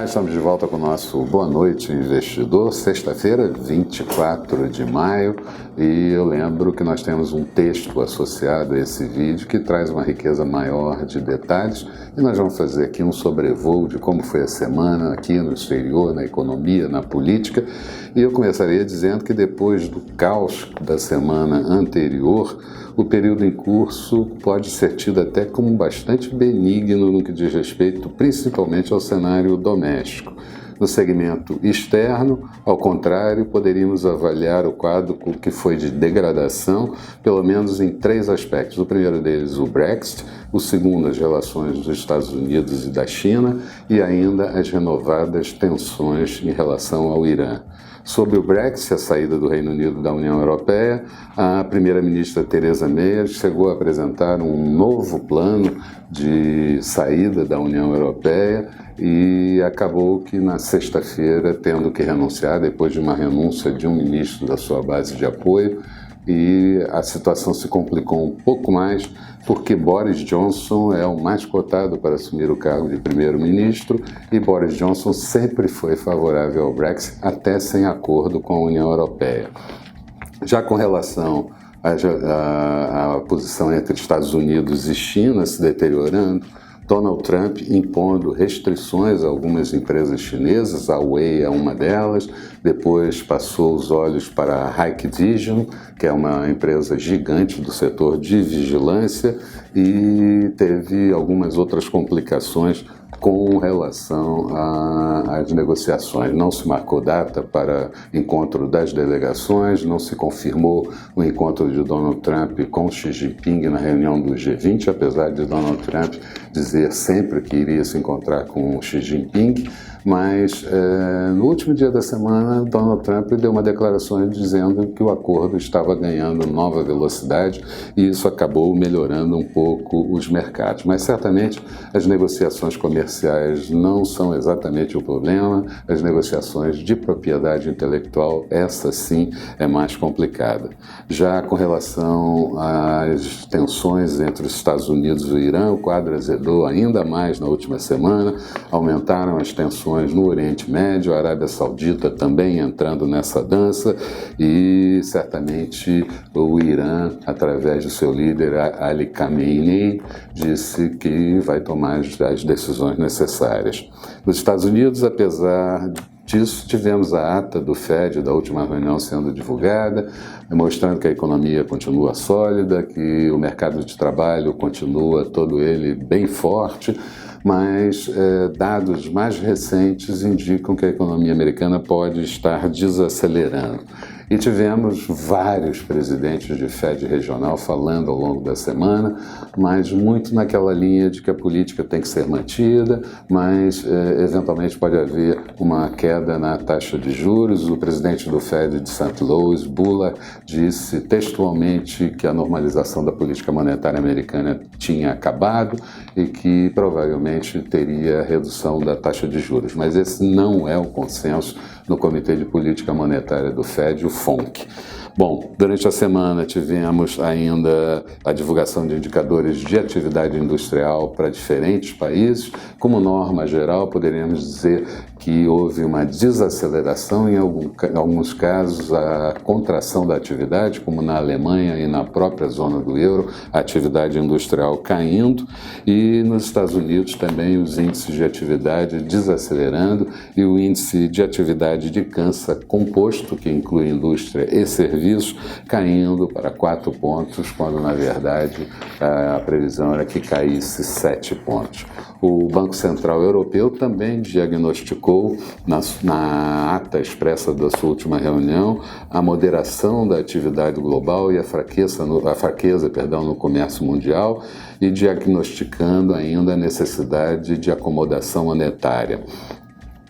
estamos de volta com o nosso Boa Noite Investidor, sexta-feira, 24 de maio, e eu lembro que nós temos um texto associado a esse vídeo que traz uma riqueza maior de detalhes, e nós vamos fazer aqui um sobrevoo de como foi a semana aqui no exterior, na economia, na política, e eu começaria dizendo que depois do caos da semana anterior, o período em curso pode ser tido até como bastante benigno no que diz respeito principalmente ao cenário doméstico. No segmento externo, ao contrário, poderíamos avaliar o quadro que foi de degradação, pelo menos em três aspectos. O primeiro deles, o Brexit, o segundo, as relações dos Estados Unidos e da China, e ainda as renovadas tensões em relação ao Irã. Sobre o Brexit, a saída do Reino Unido da União Europeia, a primeira-ministra Theresa May chegou a apresentar um novo plano de saída da União Europeia e acabou que na sexta-feira, tendo que renunciar depois de uma renúncia de um ministro da sua base de apoio, e a situação se complicou um pouco mais porque Boris Johnson é o mais cotado para assumir o cargo de primeiro-ministro e Boris Johnson sempre foi favorável ao Brexit, até sem acordo com a União Europeia. Já com relação à posição entre Estados Unidos e China se deteriorando, Donald Trump impondo restrições a algumas empresas chinesas, a Huawei é uma delas, depois passou os olhos para a Hikvision, que é uma empresa gigante do setor de vigilância, e teve algumas outras complicações com relação às negociações. Não se marcou data para encontro das delegações, não se confirmou o encontro de Donald Trump com Xi Jinping na reunião do G20, apesar de Donald Trump dizer sempre que iria se encontrar com Xi Jinping, mas no último dia da semana, Donald Trump deu uma declaração dizendo que o acordo estava ganhando nova velocidade e isso acabou melhorando um pouco os mercados. Mas certamente as negociações comerciais não são exatamente o problema, as negociações de propriedade intelectual, essa sim é mais complicada. Já com relação às tensões entre os Estados Unidos e o Irã, o quadro azedou ainda mais na última semana, aumentaram as tensões no Oriente Médio, a Arábia Saudita também entrando nessa dança e certamente o Irã, através do seu líder Ali Khamenei, disse que vai tomar as decisões necessárias. Nos Estados Unidos, apesar disso, tivemos a ata do FED da última reunião sendo divulgada, mostrando que a economia continua sólida, que o mercado de trabalho continua todo ele bem forte, mas dados mais recentes indicam que a economia americana pode estar desacelerando. E tivemos vários presidentes de FED regional falando ao longo da semana, mas muito naquela linha de que a política tem que ser mantida, mas eventualmente pode haver uma queda na taxa de juros. O presidente do FED de St. Louis, Bullard, disse textualmente que a normalização da política monetária americana tinha acabado e que provavelmente teria redução da taxa de juros. Mas esse não é o consenso no Comitê de Política Monetária do FED, o FONC. Bom, durante a semana tivemos ainda a divulgação de indicadores de atividade industrial para diferentes países. Como norma geral, poderíamos dizer que houve uma desaceleração, em alguns casos a contração da atividade, como na Alemanha e na própria zona do euro, a atividade industrial caindo, e nos Estados Unidos também os índices de atividade desacelerando e o índice de atividade de cansa composto, que inclui indústria e serviços, caindo para 4 pontos, quando na verdade a previsão era que caísse 7 pontos. O Banco Central Europeu também diagnosticou na ata expressa da sua última reunião a moderação da atividade global e a fraqueza no comércio mundial e diagnosticando ainda a necessidade de acomodação monetária.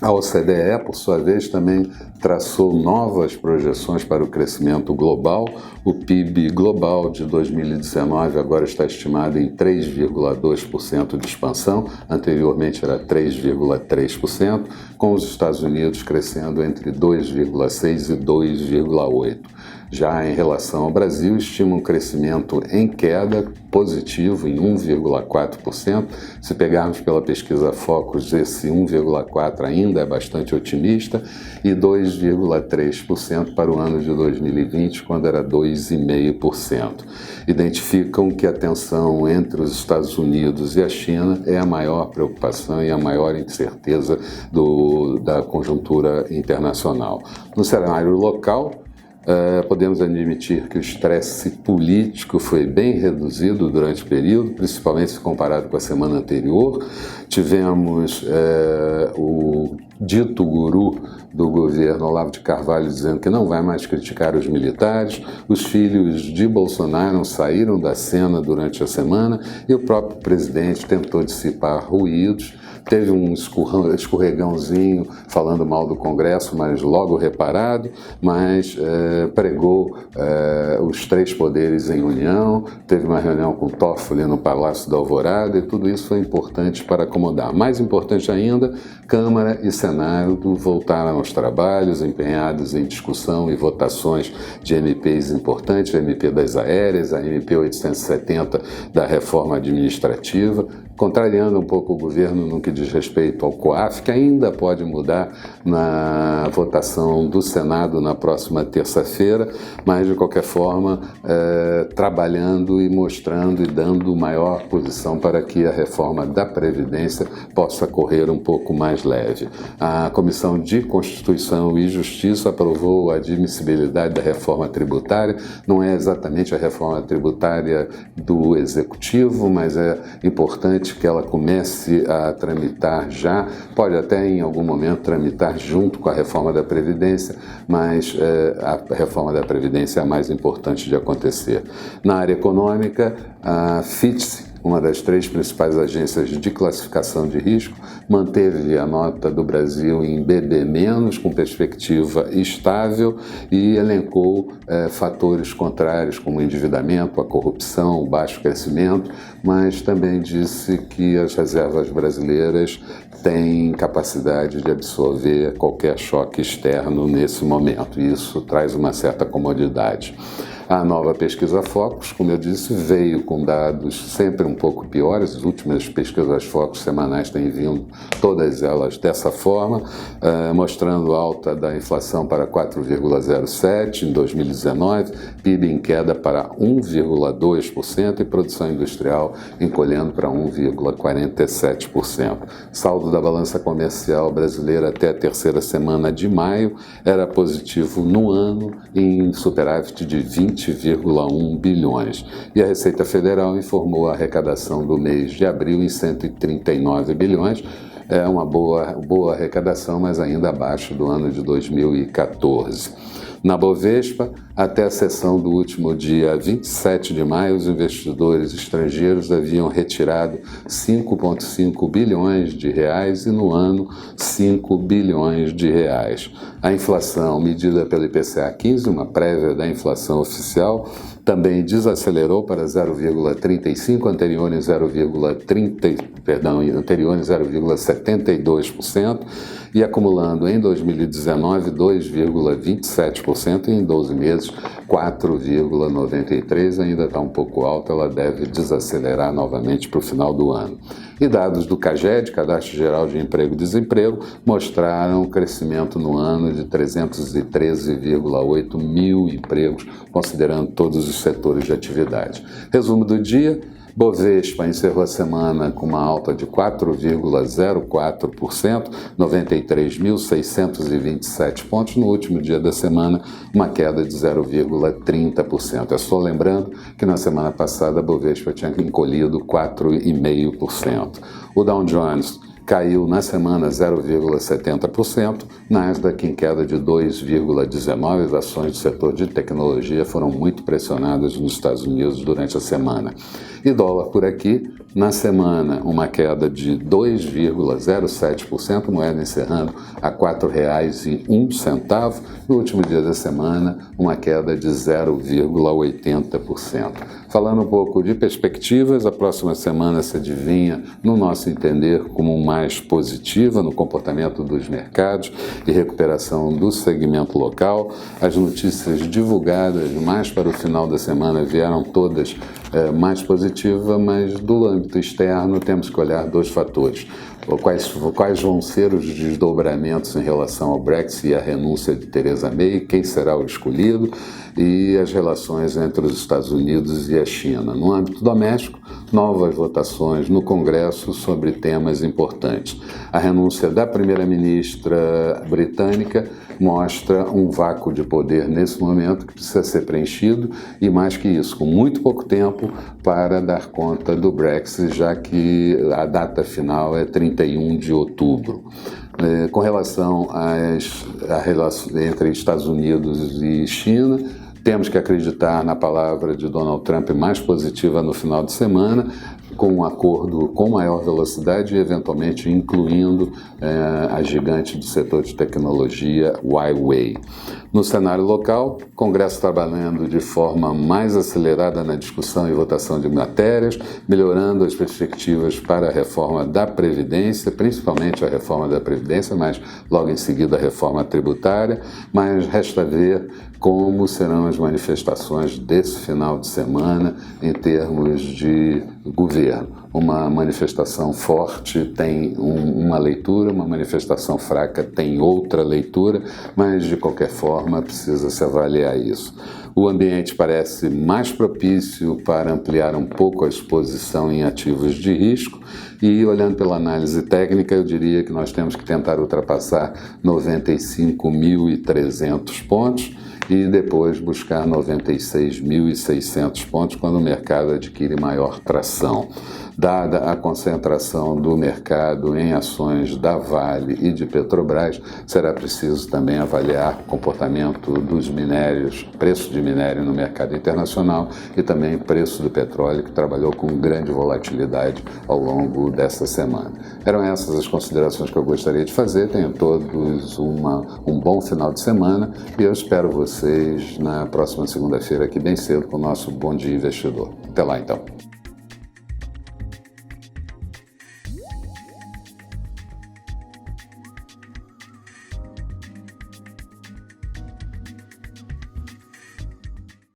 A OCDE, por sua vez, também traçou novas projeções para o crescimento global. O PIB global de 2019 agora está estimado em 3,2% de expansão, anteriormente era 3,3%, com os Estados Unidos crescendo entre 2,6% e 2,8%. Já em relação ao Brasil, estima um crescimento em queda positivo em 1,4%. Se pegarmos pela pesquisa Focus, esse 1,4% ainda é bastante otimista, e 2,3% para o ano de 2020, quando era 2,5%. Identificam que a tensão entre os Estados Unidos e a China é a maior preocupação e a maior incerteza da conjuntura internacional. No cenário local, podemos admitir que o estresse político foi bem reduzido durante o período, principalmente se comparado com a semana anterior. Tivemos o dito guru do governo, Olavo de Carvalho, dizendo que não vai mais criticar os militares. Os filhos de Bolsonaro saíram da cena durante a semana e o próprio presidente tentou dissipar ruídos. Teve um escorregãozinho falando mal do Congresso, mas logo reparado, mas pregou os três poderes em união, teve uma reunião com Toffoli no Palácio da Alvorada, e tudo isso foi importante para acomodar. Mais importante ainda, Câmara e Senado voltaram aos trabalhos, empenhados em discussão e votações de MPs importantes, a MP das aéreas, a MP 870 da reforma administrativa, contrariando um pouco o governo no que diz respeito ao COAF, que ainda pode mudar na votação do Senado na próxima terça-feira, mas de qualquer forma trabalhando e mostrando e dando maior posição para que a reforma da Previdência possa correr um pouco mais leve. A Comissão de Constituição e Justiça aprovou a admissibilidade da reforma tributária. Não é exatamente a reforma tributária do Executivo, mas é importante que ela comece a tramitar já, pode até em algum momento tramitar junto com a reforma da Previdência, mas a reforma da Previdência é a mais importante de acontecer. Na área econômica, a FITSE, uma das três principais agências de classificação de risco, manteve a nota do Brasil em BB-, com perspectiva estável, e elencou fatores contrários como o endividamento, a corrupção, o baixo crescimento, mas também disse que as reservas brasileiras têm capacidade de absorver qualquer choque externo nesse momento, e isso traz uma certa comodidade. A nova pesquisa Focus, como eu disse, veio com dados sempre um pouco piores. As últimas pesquisas Focus semanais têm vindo, todas elas dessa forma, mostrando alta da inflação para 4,07% em 2019, PIB em queda para 1,2% e produção industrial encolhendo para 1,47%. Saldo da balança comercial brasileira até a terceira semana de maio era positivo no ano, em superávit de 20,1 bilhões. E a Receita Federal informou a arrecadação do mês de abril em 139 bilhões. É uma boa arrecadação, mas ainda abaixo do ano de 2014. Na Bovespa, até a sessão do último dia 27 de maio, os investidores estrangeiros haviam retirado 5,5 bilhões de reais e no ano 5 bilhões de reais. A inflação medida pelo IPCA 15, uma prévia da inflação oficial, também desacelerou para 0,35, anterior em 0,72%, e acumulando em 2019 2,27% e em 12 meses 4,93%, ainda está um pouco alta, ela deve desacelerar novamente para o final do ano. E dados do CAGED, Cadastro Geral de Emprego e Desemprego, mostraram um crescimento no ano de 313,8 mil empregos, considerando todos os setores de atividade. Resumo do dia: Bovespa encerrou a semana com uma alta de 4,04%, 93.627 pontos. No último dia da semana, uma queda de 0,30%. É só lembrando que na semana passada a Bovespa tinha encolhido 4,5%. O Dow Jones caiu na semana 0,70%, Nasdaq em queda de 2,19%. As ações do setor de tecnologia foram muito pressionadas nos Estados Unidos durante a semana. E dólar por aqui Na semana, uma queda de 2,07%, moeda encerrando a R$ 4,01. No último dia da semana, uma queda de 0,80%. Falando um pouco de perspectivas, a próxima semana se adivinha, no nosso entender, como mais positiva no comportamento dos mercados e recuperação do segmento local. As notícias divulgadas mais para o final da semana vieram todas mais positivas, mas do âmbito externo temos que olhar dois fatores. Quais vão ser os desdobramentos em relação ao Brexit e à renúncia de Theresa May, quem será o escolhido, e as relações entre os Estados Unidos e a China. No âmbito doméstico, novas votações no Congresso sobre temas importantes. A renúncia da primeira-ministra britânica mostra um vácuo de poder nesse momento que precisa ser preenchido e, mais que isso, com muito pouco tempo para dar conta do Brexit, já que a data final é 31 de outubro. Com relação à relação entre Estados Unidos e China, temos que acreditar na palavra de Donald Trump mais positiva no final de semana, com um acordo com maior velocidade e, eventualmente, incluindo a gigante do setor de tecnologia Huawei. No cenário local, o Congresso trabalhando de forma mais acelerada na discussão e votação de matérias, melhorando as perspectivas para a reforma da Previdência, principalmente a reforma da Previdência, mas logo em seguida a reforma tributária, mas resta ver como serão as manifestações desse final de semana em termos de governo. Uma manifestação forte tem uma leitura, uma manifestação fraca tem outra leitura, mas de qualquer forma precisa se avaliar isso. O ambiente parece mais propício para ampliar um pouco a exposição em ativos de risco e, olhando pela análise técnica, eu diria que nós temos que tentar ultrapassar 95.300 pontos e depois buscar 96.600 pontos quando o mercado adquire maior tração. Dada a concentração do mercado em ações da Vale e de Petrobras, será preciso também avaliar o comportamento dos minérios, preço de minério no mercado internacional e também preço do petróleo, que trabalhou com grande volatilidade ao longo dessa semana. Eram essas as considerações que eu gostaria de fazer. Tenham todos um bom final de semana e eu espero vocês na próxima segunda-feira aqui bem cedo com o nosso Bom Dia Investidor. Até lá, então.